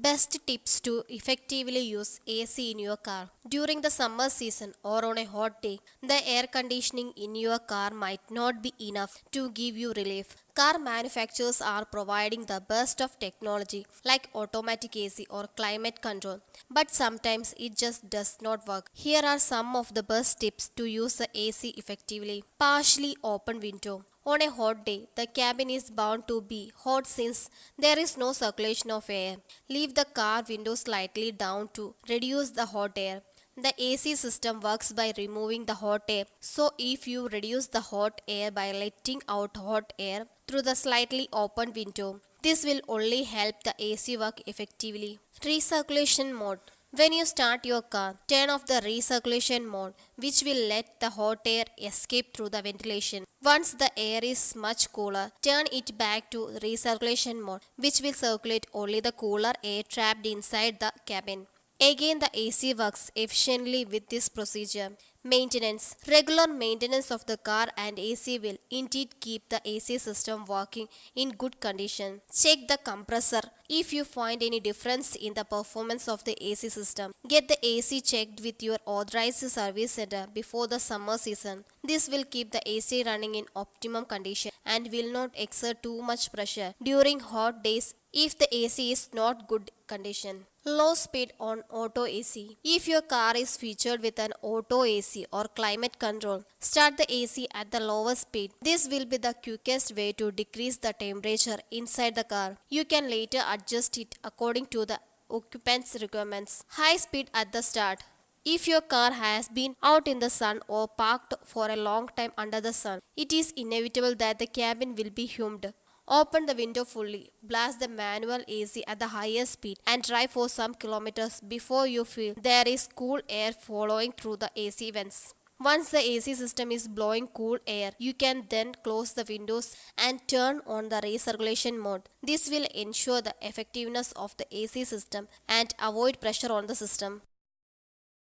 Best tips to effectively use AC in your car. During the summer season or on a hot day, the air conditioning in your car might not be enough to give you relief. Car manufacturers are providing the best of technology like automatic AC or climate control, but sometimes it just does not work. Here are some of the best tips to use the AC effectively. Partially open window. On a hot day, the cabin is bound to be hot since there is no circulation of air. Leave the car window slightly down to reduce the hot air. The AC system works by removing the hot air, so if you reduce the hot air by letting out hot air through the slightly open window, this will only help the AC work effectively. Recirculation mode. When you start your car, turn off the recirculation mode, which will let the hot air escape through the ventilation. Once the air is much cooler, turn it back to recirculation mode, which will circulate only the cooler air trapped inside the cabin. Again, the AC works efficiently with this procedure. Maintenance. Regular maintenance of the car and AC will indeed keep the AC system working in good condition. Check the compressor. If you find any difference in the performance of the AC system, get the AC checked with your authorized service center before the summer season. This will keep the AC running in optimum condition and will not exert too much pressure during hot days if the AC is not good condition. Low speed on auto AC. If your car is featured with an auto AC or climate control, start the AC at the lower speed. This will be the quickest way to decrease the temperature inside the car. You can later adjust it according to the occupant's requirements. High speed at the start. If your car has been out in the sun or parked for a long time under the sun, it is inevitable that the cabin will be humid. Open the window fully, blast the manual AC at the highest speed and drive for some kilometers before you feel there is cool air flowing through the AC vents. Once the AC system is blowing cool air, you can then close the windows and turn on the recirculation mode. This will ensure the effectiveness of the AC system and avoid pressure on the system.